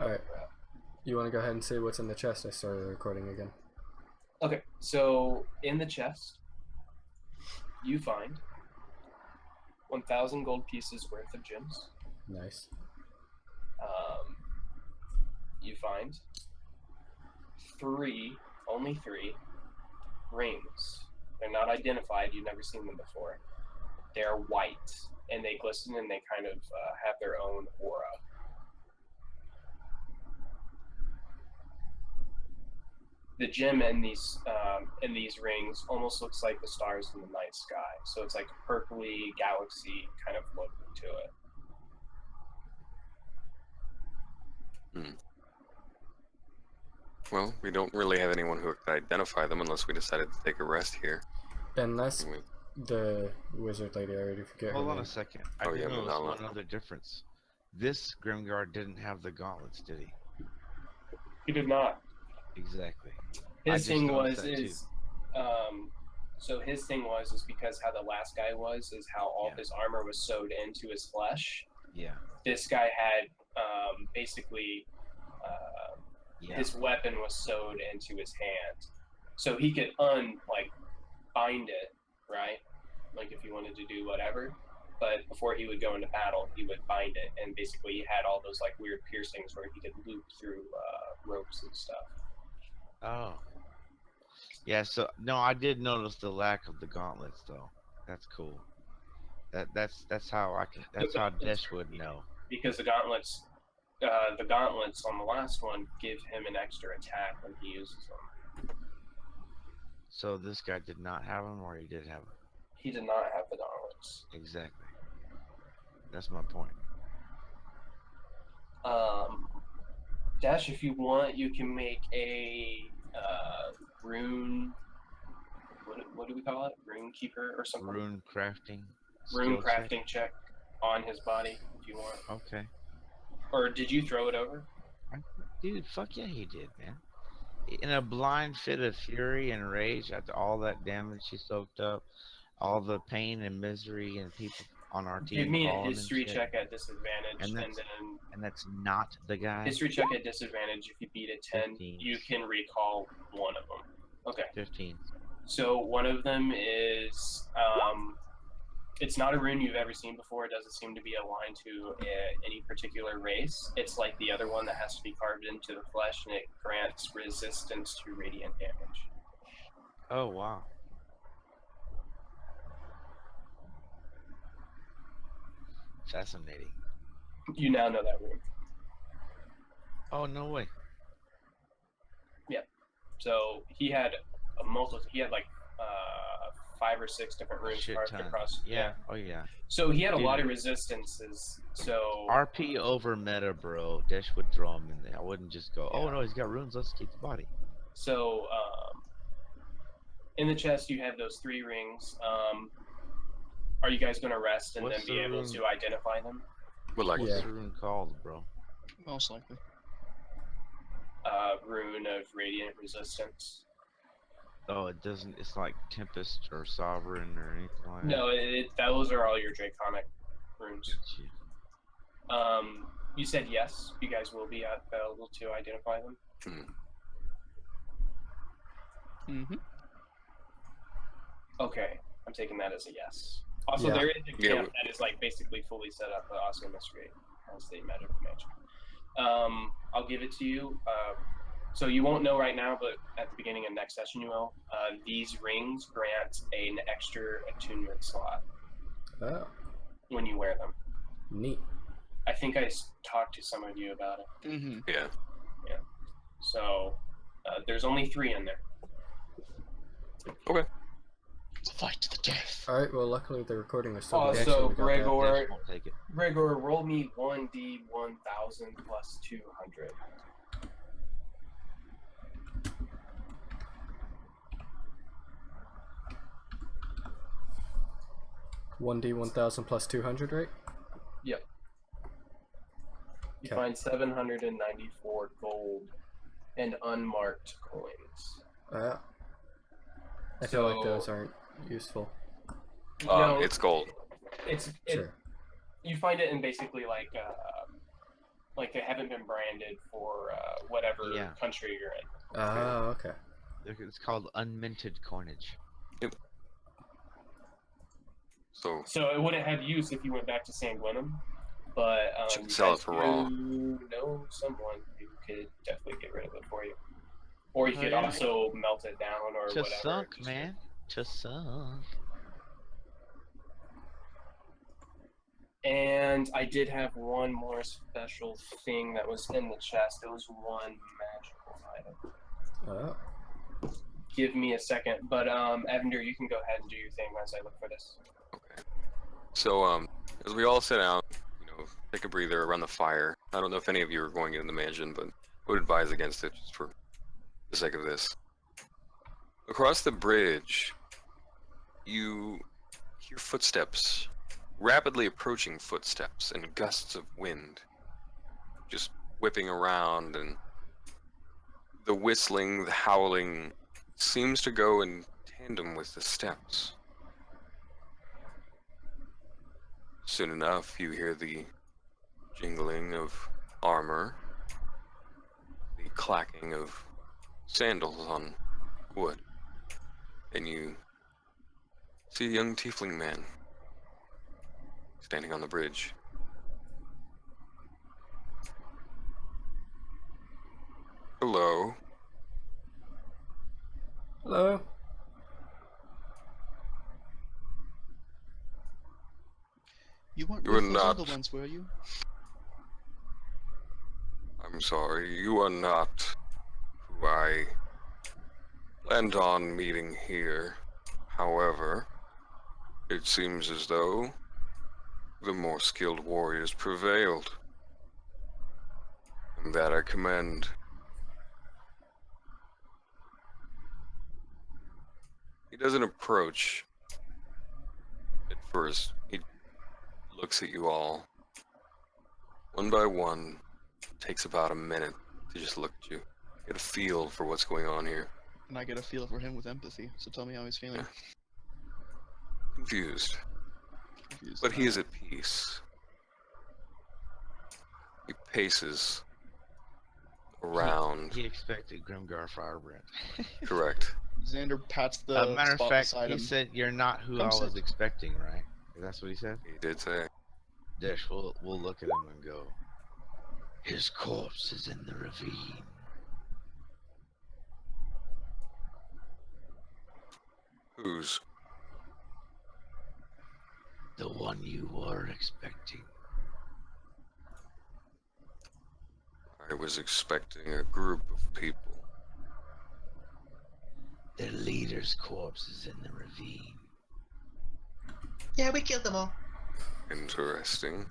Alright. You want to go ahead and see what's in the chest? I started recording again. Okay, so in the chest, you find 1,000 gold pieces worth of gems. Nice. You find only three rings. They're not identified. You've never seen them before. They're white, and they glisten, and they kind of have their own aura. The gem in these rings almost looks like the stars in the night sky. So it's like a purpley galaxy kind of look to it. Well, we don't really have anyone who could identify them unless we decided to take a rest here. And that's the wizard lady. I already forget her Hold on name. a second. I Oh, did yeah, notice Malala. one other difference. This Grimguard didn't have the gauntlets, did he? He did not. Exactly. His thing noticed was that is because how the last guy was how all his armor was sewed into his flesh. Yeah. This guy had basically his weapon was sewed into his hand, so he could bind it, right? Like if he wanted to do whatever. But before he would go into battle, he would bind it, and basically he had all those like weird piercings where he could loop through ropes and stuff. Oh. Yeah, so no, I did notice the lack of the gauntlets though. That's cool. That's how how Desh would know. Because the gauntlets on the last one give him an extra attack when he uses them. So this guy did not have them, or he did have them? He did not have the gauntlets. Exactly. That's my point. Dash, if you want, you can make a rune. What do we call it? Rune keeper or something? Rune crafting. Rune crafting check on his body if you want. Okay. Or did you throw it over? Dude, fuck yeah, he did, man. In a blind fit of fury and rage after all that damage he soaked up, all the pain and misery and people on our team. Give me a history check at disadvantage, and that's not the guy. History check at disadvantage. If you beat a 10, 15. you can recall one of them. Okay. 15. So one of them is it's not a rune you've ever seen before. It doesn't seem to be aligned to any particular race. It's like the other one that has to be carved into the flesh, and it grants resistance to radiant damage. Oh, wow. Fascinating. You now know that rune. Oh, no way. Yeah. So he had like 5 or 6 different runes carved across. Yeah. Oh yeah. So he had a lot of resistances. So RP over meta, bro. Desh would throw him in there. I wouldn't just go, oh no, he's got runes. Let's keep the body. So in the chest you have those 3 rings. Are you guys going to rest and then be able to identify them? What's the rune called, bro? Most likely. Rune of radiant resistance. Oh, it doesn't. It's like Tempest or Sovereign or anything like that. No, those are all your Draconic runes. You said yes. You guys will be available to identify them. Mm-hmm. Okay, I'm taking that as a yes. Also, there is a camp that is like basically fully set up. Oscar Mystery as the magic mansion. I'll give it to you. So you won't know right now, but at the beginning of next session you will. These rings grant an extra attunement slot when you wear them. Neat. I think I talked to some of you about it. Mm-hmm. Yeah. Yeah. So there's only 3 in there. Okay. It's a fight to the death. Alright, well luckily the recording is still Also, so Gregor, take it. Gregor, roll me 1d 1000 plus 200. One D 1000 plus 200, right? Yep. You find 794 gold and unmarked coins. I feel like those aren't useful. No, it's gold. It's Sure. You find it in basically like like they haven't been branded for whatever Yeah. country you're in. Oh, okay. It's called unminted coinage. So So it wouldn't have use if you went back to Sanguinum, but You could you sell it guys for raw. do know someone who could definitely get rid of it for you, or you Oh, could yeah? also melt it down or To whatever. sunk, just- man. To sunk. And I did have one more special thing that was in the chest. It was one magical item. Oh. Give me a second, but Evander, you can go ahead and do your thing as I look for this. okay. So as we all sit down, take a breather around the fire. I don't know if any of you are going in the mansion, but I would advise against it just for the sake of this. Across the bridge, you hear footsteps, rapidly approaching footsteps, and gusts of wind just whipping around, and the whistling, the howling seems to go in tandem with the steps. Soon enough, you hear the jingling of armor, the clacking of sandals on wood, and you see a young tiefling man standing on the bridge. Hello. Hello. You weren't You were with those other not. ones, were you? I'm sorry, you are not who I planned on meeting here. However, it seems as though the more skilled warriors prevailed. And that I commend. He doesn't approach at first. He looks at you all. One by one, takes about a minute to just look at you. Get a feel for what's going on here. And I get a feel for him with empathy, so tell me how he's feeling. Confused. Confused. But he is at peace. He paces around. He expected Grimgar Firebrand. Correct. Xander pats the Matter of spot fact, beside he him. said you're not who Come I was sit. expecting, right? That's what he said? He did say. Dish, we'll look at him and go, his corpse is in the ravine. Whose? The one you were expecting. I was expecting a group of people. Their leader's corpse is in the ravine. Yeah, we killed them all. Interesting.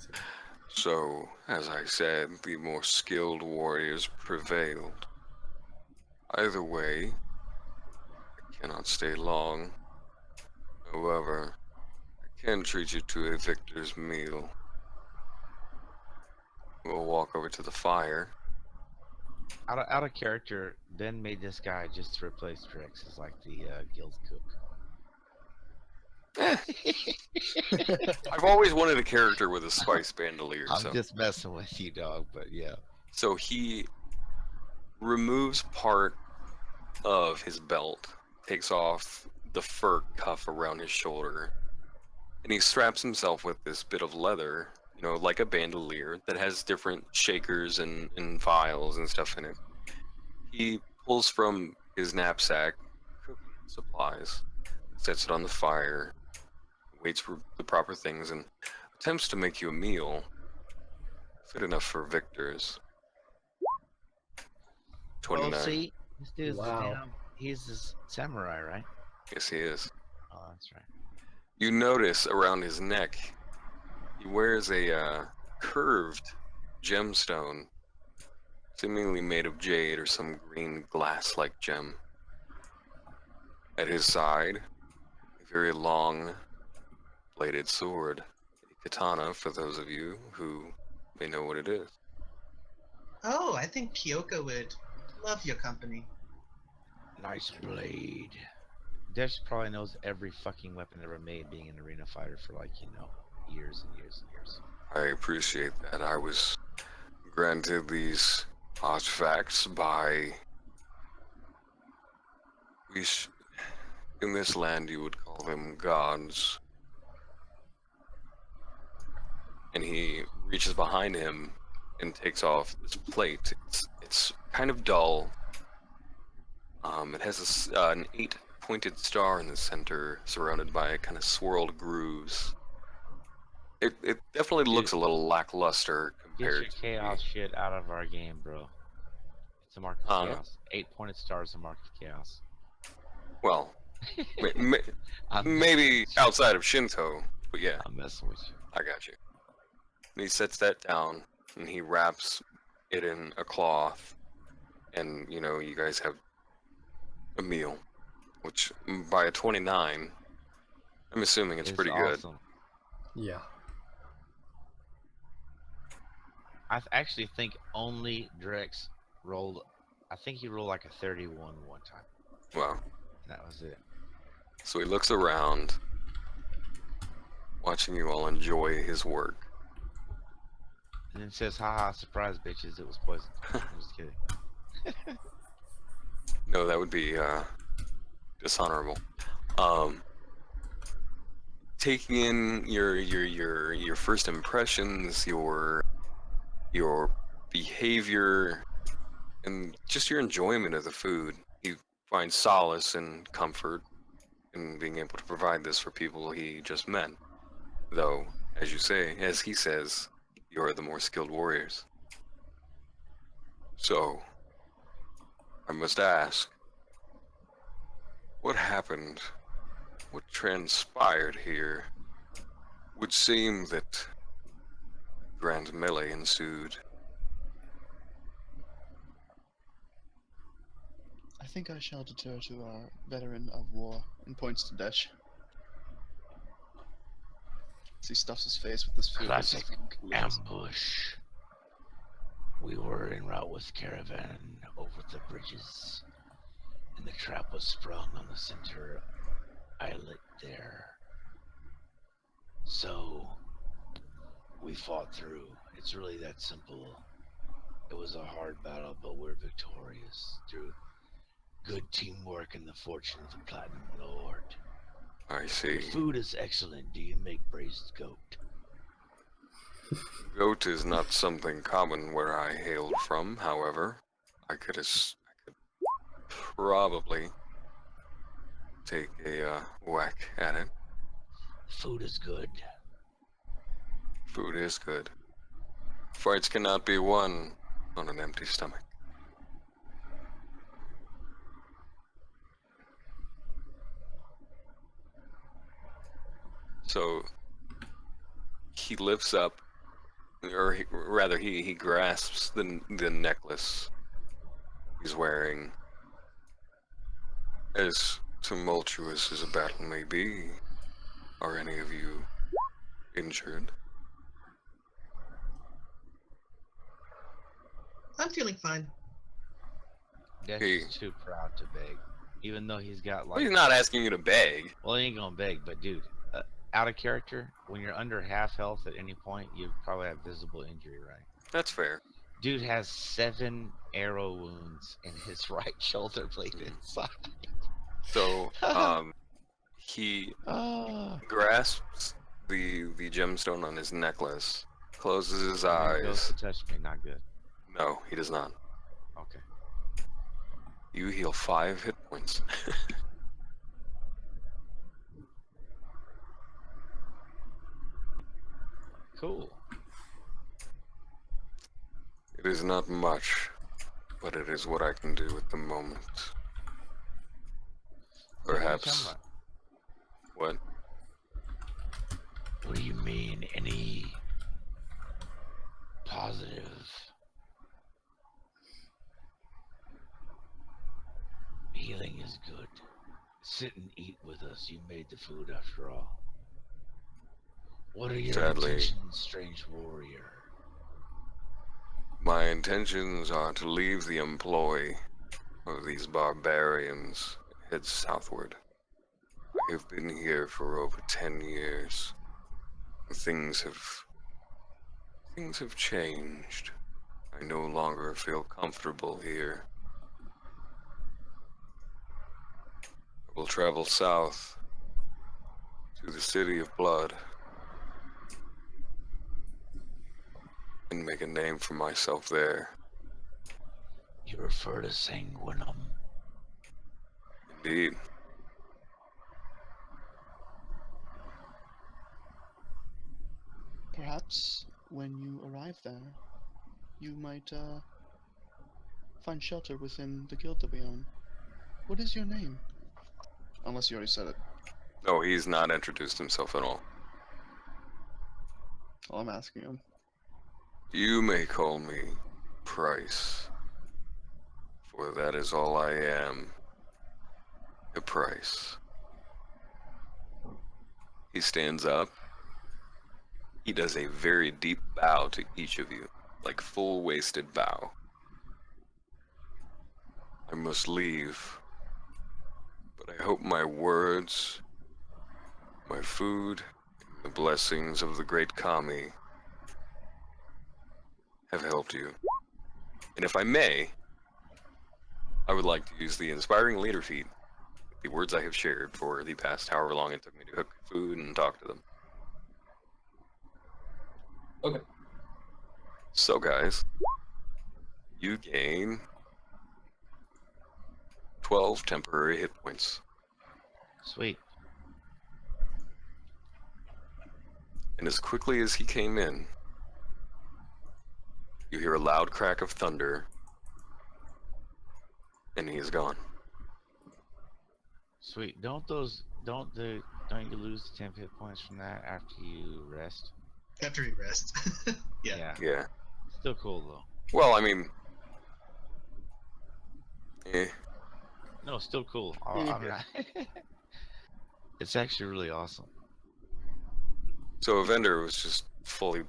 So, as I said, the more skilled warriors prevailed. Either way, I cannot stay long. However, I can treat you to a victor's meal. We'll walk over to the fire. Out of character, Ben made this guy just to replace Drix as like the guild cook. I've always wanted a character with a spice bandolier, I'm so. just messing with you, dog, but yeah. So he removes part of his belt, takes off the fur cuff around his shoulder, and he straps himself with this bit of leather, like a bandolier that has different shakers and vials and stuff in it. He pulls from his knapsack cooking supplies, sets it on the fire, waits for the proper things, and attempts to make you a meal fit enough for victors. 29. Well, see, this dude's Wow. he's a samurai, right? Yes, he is. Oh, that's right. You notice around his neck, he wears a curved gemstone, seemingly made of jade or some green glass-like gem. At his side, a very long bladed sword, a katana for those of you who may know what it is. Oh, I think Kyoko would love your company. Nice blade. Desh probably knows every fucking weapon ever made, being an arena fighter for years and years and years. I appreciate that. I was granted these artifacts by, in this land you would call them gods. And he reaches behind him and takes off this plate. It's kind of dull. It has an 8-pointed star in the center, surrounded by kind of swirled grooves. It definitely looks a little lackluster Get your compared to chaos shit out of our game, bro. It's a mark of chaos. 8-pointed stars, a mark of chaos. well, I'm maybe messing with you. outside of Shinto, but yeah, I'm messing with you. I got you. And he sets that down, and he wraps it in a cloth, and you guys have a meal, which by a 29, I'm assuming it's pretty good. Awesome. Yeah. I actually think only Drex rolled. I think he rolled like a 31 one time. Wow. And that was it. So he looks around, watching you all enjoy his work. And then says, haha, surprise, bitches, it was poison. I'm just kidding. No, that would be dishonorable. Taking in your first impressions, your behavior, and just your enjoyment of the food, you find solace and comfort in being able to provide this for people he just met. Though, as he says, you're the more skilled warriors. So, I must ask, what happened? What transpired here? Would seem that grand melee ensued. I think I shall defer to our veteran of war and points to Desh. As he stuffs his face with this food. Classic ambush. We were en route with caravan over the bridges, and the trap was sprung on the center islet there. So we fought through. It's really that simple. It was a hard battle, but we're victorious through good teamwork and the fortune of the Platinum Lord. I see. The food is excellent. Do you make braised goat? Goat is not something common where I hailed from, however. I could probably take a whack at it. Food is good. Food is good. Fights cannot be won on an empty stomach. So he lifts up, or he grasps the necklace he's wearing. As tumultuous as a battle may be, are any of you injured? I'm feeling fine. Dex Hey. is too proud to beg. Even though he's got Well, like... he's not asking you to beg. Well, he ain't gonna beg, but dude, out of character, when you're under half health at any point, you probably have visible injury, right? That's fair. Dude has 7 arrow wounds in his right shoulder blade inside. So, he Ah. grasps the gemstone on his necklace, closes his There he goes eyes. to touch me, not good. No, he does not. Okay. You heal 5 hit points. Cool. It is not much, but it is what I can do at the moment. Perhaps. What? What do you mean? Any positive healing is good. Sit and eat with us. You made the food after all. What are your Sadly. intentions, strange warrior? My intentions are to leave the employ of these barbarians and head southward. I have been here for over 10 years. Things have changed. no longer feel comfortable here. I will travel south to the City of Blood and make a name for myself there. You refer to Sanguinum. Indeed. Perhaps when you arrive there, you might find shelter within the guild that we own. What is your name? Unless you already said it. No, he's not introduced himself at all. Well, I'm asking him. You may call me Price, for that is all I am, a Price. He stands up. He does a very deep bow to each of you, like full-waisted bow. I must leave, but I hope my words, my food, and the blessings of the great Kami have helped you. And if I may, I would like to use the inspiring leader feat, the words I have shared for the past however long it took me to cook food and talk to them. Okay. So guys, you gain 12 temporary hit points. Sweet. And as quickly as he came in, you hear a loud crack of thunder, and he is gone. Sweet. Don't you lose 10 hit points from that after you rest? After he rests. Yeah. Yeah. Still cool though. Well, I mean, No, still cool. I'm not. It's actually really awesome. So Evander was just fully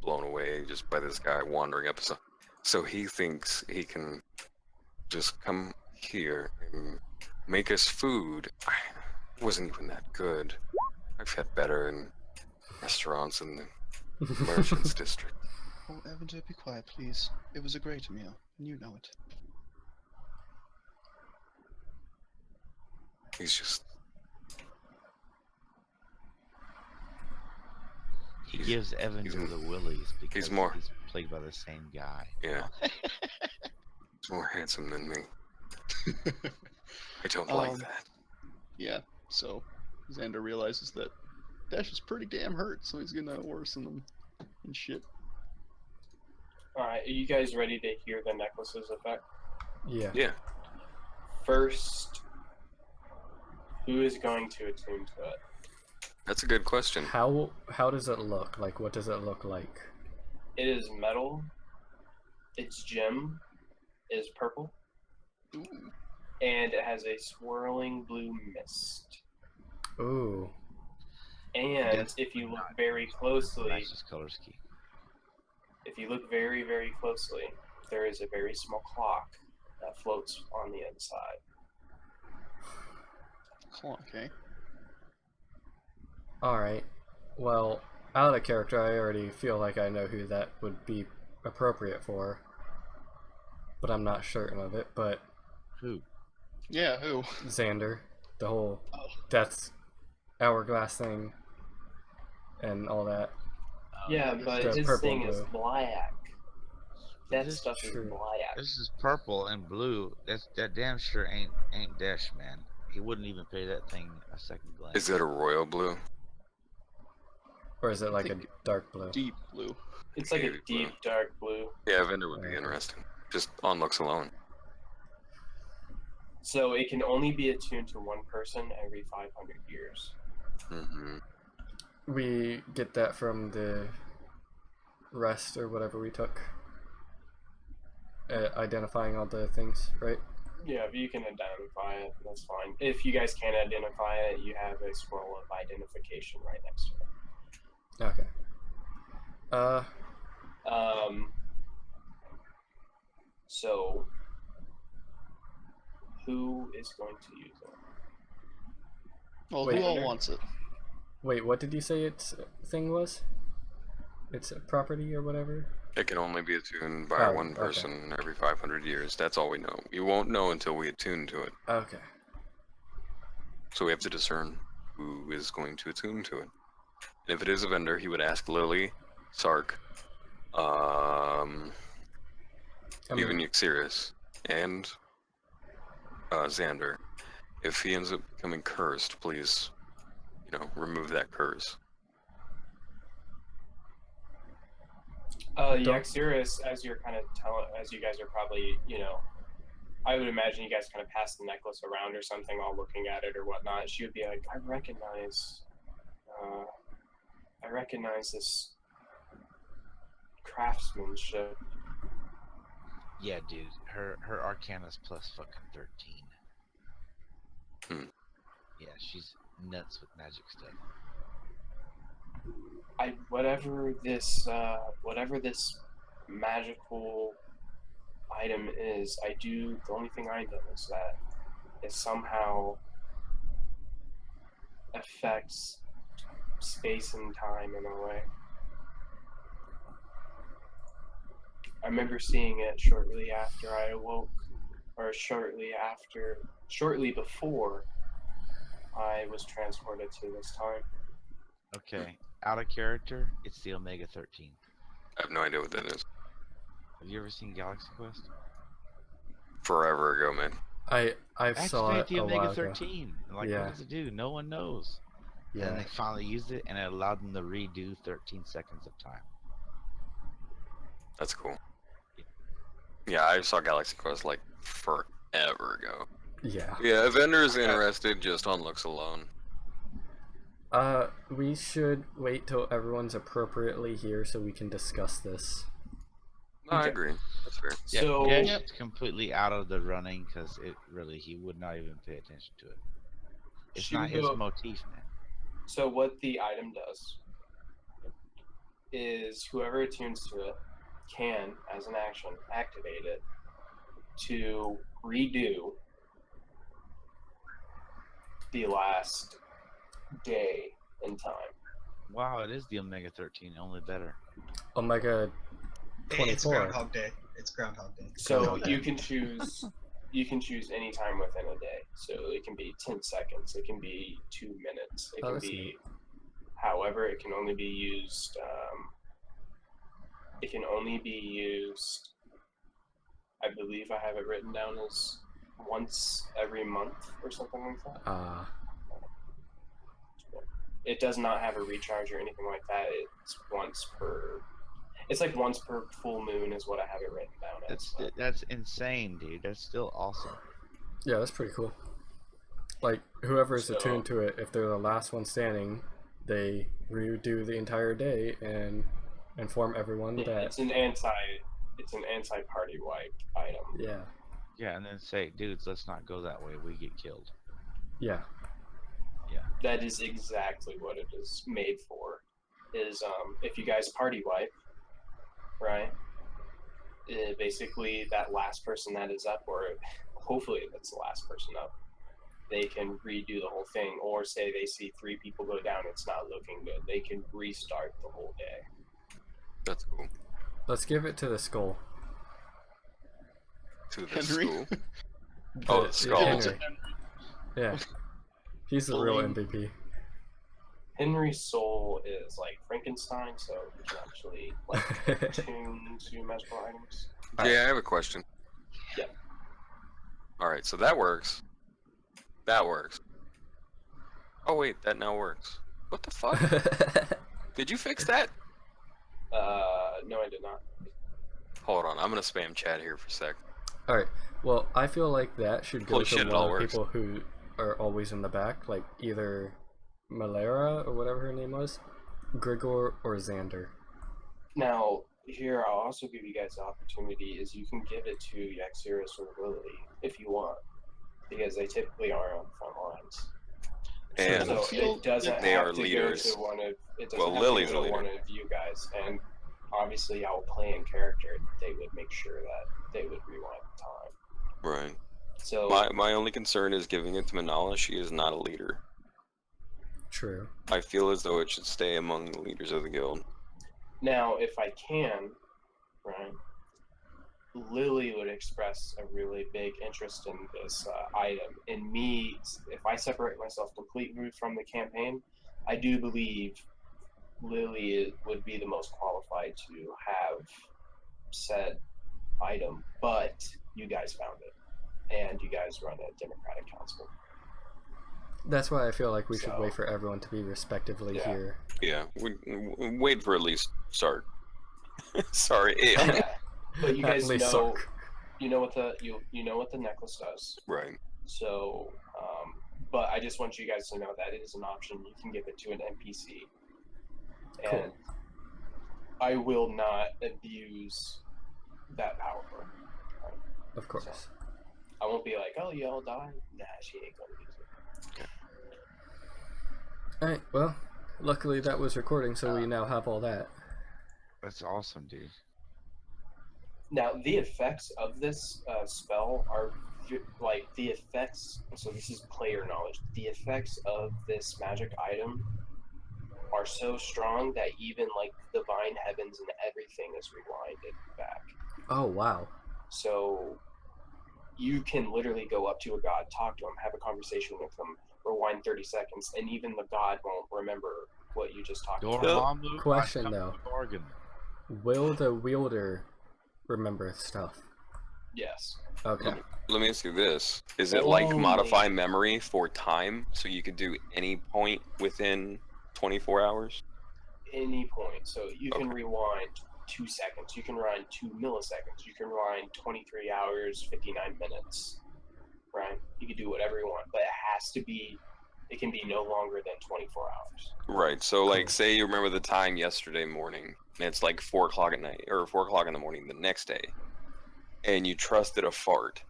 blown away just by this guy wandering up. So he thinks he can just come here and make us food. It wasn't even that good. I've had better in restaurants in the Merchants District. Oh, Evander, be quiet, please. It was a great meal, and you know it. He's just... He gives Evander the willies because more- he's played by the same guy. Yeah. He's more handsome than me. I don't like that. Yeah, so Xander realizes that Dash is pretty damn hurt, so he's gonna worsen them and shit. Alright, are you guys ready to hear the necklace's effect? Yeah. Yeah. First, who is going to attune to it? That's a good question. How does it look? Like, what does it look like? It is metal. Its gem is purple. Ooh. And it has a swirling blue mist. Ooh. And Yes, if you look not. very closely, Matches color scheme. if you look very, very closely, there is a very small clock that floats on the inside. Okay. Alright. Well, out of character, I already feel like I know who that would be appropriate for. But I'm not certain of it. But Who? Yeah, who? Xander, the whole Oh. death's hourglass thing, and all that. Yeah, but The his purple thing and is blue. black. That This- stuff is True. black. This is purple and blue. That damn sure ain't Dash, man. He wouldn't even pay that thing a second glance. Is that a royal blue? Or is it like a think dark blue? Deep blue. It's like a Navy blue. deep dark blue. Yeah, Evander would be Okay. interesting. Just on looks alone. So it can only be attuned to one person every 500 years. Mm-hmm. We get that from the rest or whatever we took. Identifying all the things, right? Yeah, if you can identify it, that's fine. If you guys can't identify it, you have a scroll of identification right next to it. Okay. So who is going to use it? Well, Wait. who all wants it? Wait, what did you say its thing was? it's a property or whatever? It can only be attuned by Oh, one okay. person every 500 years. That's all we know. We won't know until we attune to it. Okay. So we have to discern who is going to attune to it. And if it is a vendor, he would ask Lily, Sark, even Uxeris, and Xander. If he ends up becoming cursed, please, remove that curse. Uxeris, as you're kind of as you guys are probably, I would imagine you guys kind of pass the necklace around or something while looking at it or whatnot. She would be like, I recognize this craftsmanship. Yeah, dude. Her Arcana's plus fucking 13. Yeah, she's nuts with magic stuff. Whatever this magical item is, the only thing I know is that it somehow affects space and time in a way. I remember seeing it shortly after I awoke, or shortly before I was transported to this time. Okay, out of character, it's the Omega 13. I have no idea what that is. Have you ever seen Galaxy Quest? Forever ago, man. I've saw it Activate the a Omega while 13. Like, Yeah. what does it do? No one knows. Yeah. And they finally used it, and it allowed them to redo 13 seconds of time. That's cool. Yeah, I saw Galaxy Quest like forever ago. Yeah. Yeah, if vendor is interested just on looks alone. We should wait till everyone's appropriately here so we can discuss this. No, I agree. That's fair. Yeah, So- Dash is completely out of the running because he would not even pay attention to it. It's not his Shugo- motif, man. So what the item does is whoever attunes to it can, as an action, activate it to redo the last day in time. Wow, it is the Omega 13, only better. Omega It's 24. Groundhog Day. It's Groundhog Day. So Groundhog you Day. can choose any time within a day. So it can be 10 seconds, it can be 2 minutes, it Oh, can that's be neat. however, it can only be used I believe I have it written down as once every month or something like that. It does not have a recharge or anything like that. It's like once per full moon is what I have it written down as. That's insane, dude. That's still awesome. Yeah, that's pretty cool. Like, whoever's So- attuned to it, if they're the last one standing, they redo the entire day and inform everyone Yeah, that. it's an anti-party wipe item. Yeah. Yeah, and then say, dudes, let's not go that way. We get killed. Yeah. That is exactly what it is made for. Is if you guys party wipe, right? Basically, that last person that is up, or hopefully that's the last person up, they can redo the whole thing. Or say they see 3 people go down, it's not looking good. They can restart the whole day. That's cool. Let's give it to the skull. To the Henry? school. Oh, the skull. Henry. Yeah. He's the real Bullying. MVP. Henry's soul is like Frankenstein, so he can actually like tune to magical items. Yeah, I have a question. Yeah. Alright, so that works. That works. Oh wait, that now works. What the fuck? Did you fix that? No, I did not. Hold on, I'm gonna spam chat here for a sec. Alright, well, I feel like that should go Holy to shit, it one all of the works. people who are always in the back, like either Malera or whatever her name was, Grigor, or Xander. Now, here, I'll also give you guys the opportunity is you can give it to Uxeris or Lily if you want, because they typically are on the front lines. And So it doesn't they have are to leaders. go to one of it doesn't Well, have Lily's to go a to one leader. of you guys, and obviously I'll play in character. They would make sure that they would rewind the time. right. So My only concern is giving it to Manala. She is not a leader. True. I feel as though it should stay among the leaders of the guild. Now, if I can, right, Lily would express a really big interest in this item. And me, if I separate myself completely from the campaign, I do believe Lily would be the most qualified to have said item, but you guys found it, and you guys run a democratic council. That's why I feel like we should So- wait for everyone to be respectively Yeah. here. Yeah, we wait for at least Sark. Sorry. Yeah, but you At guys least know, Sark. you know what the necklace does. Right. So, but I just want you guys to know that it is an option. You can give it to an NPC, Cool. and I will not abuse that power. Of course. I won't be like, oh, y'all die. Nah, she ain't gonna use it. Alright, well, luckily that was recording, so we now have all that. That's awesome, dude. Now, the effects of this spell are like the effects. So this is player knowledge. The effects of this magic item are so strong that even like divine heavens and everything is rewinded back. Oh, wow. So you can literally go up to a god, talk to him, have a conversation with him, rewind 30 seconds, and even the god won't remember what you just talked about. Dormammu, Question, I've come though. to the bargain. Will the wielder remember stuff? Yes. Okay. Let me ask you this: is it like Only- modify memory for time, so you could do any point within 24 hours? Any point. So you can Okay. rewind 2 seconds. You can rewind 2 milliseconds. You can rewind 23 hours, 59 minutes. Right? You can do whatever you want, but it has to be. It can be no longer than 24 hours. Right. So, like, Cool. say you remember the time yesterday morning, and it's like 4 o'clock at night, or 4 o'clock in the morning the next day, and you trusted a fart.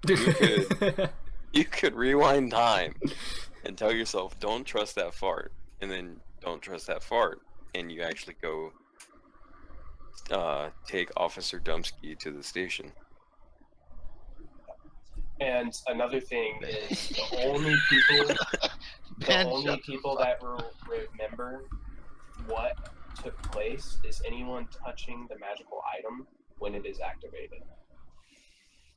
You could rewind time and tell yourself, "Don't trust that fart," and then don't trust that fart, and you actually go take Officer Dumsky to the station. And another thing is the only people Ben, the only shut the people fuck that will remember what took place is anyone touching the magical item when it is activated.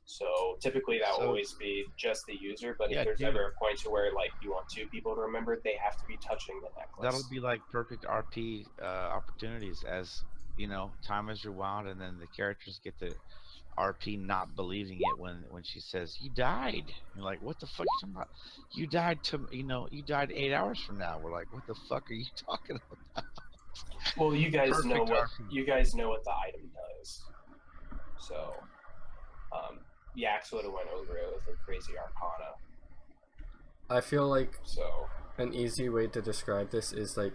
So typically that will So- always be just the user, but Yeah, if there's dude. ever a point to where like you want 2 people to remember, they have to be touching the necklace. That'll be like perfect RP opportunities, as you know, time is rewound, and then the characters get the RP not believing it when she says you died. You're like, what the fuck are you talking about? You died you died 8 hours from now. We're like, what the fuck are you talking about? Well, you guys know Perfect what RP. the item does. So, Yax would have went over it with a crazy arcana. I feel like So, an easy way to describe this is like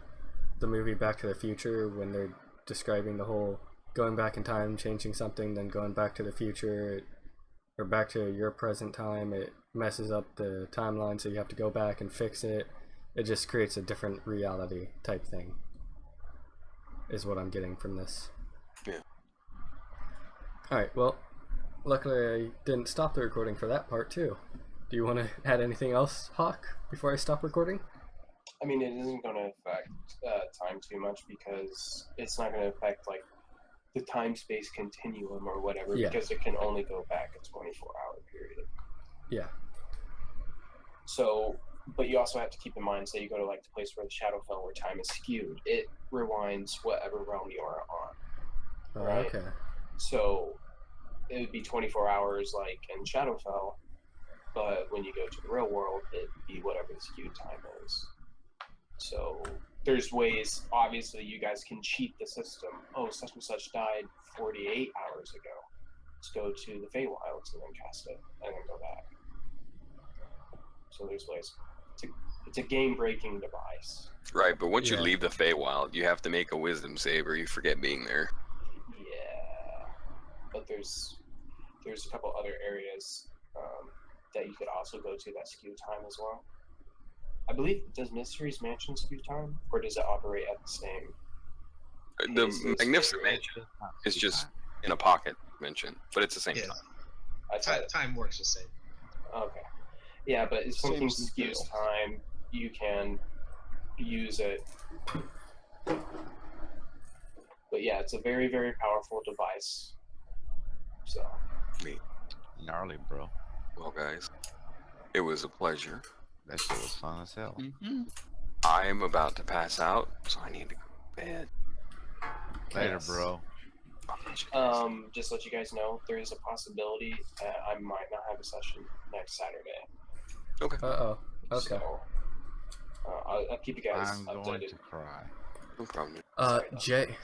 the movie Back to the Future, when they're describing the whole going back in time, changing something, then going back to the future, or back to your present time. It messes up the timeline, so you have to go back and fix it. It just creates a different reality type thing, is what I'm getting from this. Yeah. Alright, well, luckily I didn't stop the recording for that part too. Do you want to add anything else, Hawk, before I stop recording? I mean, it isn't going to affect time too much because it's not going to affect like the time-space continuum or whatever, Yeah. because it can only go back a 24-hour period. Yeah. So, but you also have to keep in mind, say you go to like the place where the shadow fell, where time is skewed, it rewinds whatever realm you are on. Oh, Right. okay. So it would be 24 hours like in Shadowfell, but when you go to the real world, it'd be whatever the skewed time is. So there's ways, obviously, you guys can cheat the system. Oh, such and such died 48 hours ago. Let's go to the Feywilds and then cast it, and then go back. So there's ways. It's a game-breaking device. Right, but once Yeah. you leave the Feywild, you have to make a wisdom save or you forget being there. Yeah, but there's a couple other areas that you could also go to that skew time as well. I believe, does Mystery's Mansion skew time, or does it operate at the same? The Pace as Magnificent Feywild? Mansion is just in a pocket mention, but it's the same Yeah, time. I thought, time works the same. okay. Yeah, but if something Saves the skews bill. time, you can use it But yeah, it's a very, very powerful device. So. Gnarly, bro. Well, guys, it was a pleasure. That shit was fun as hell. Mm-hmm. I'm about to pass out, so I need to go to bed. Later, Yes. bro. I'll catch you guys. Just let you guys know, there is a possibility that I might not have a session next Saturday. Okay. Uh-oh. Okay. So, I'll keep you guys I'm updated. going to cry. No problem. Sorry, Jay,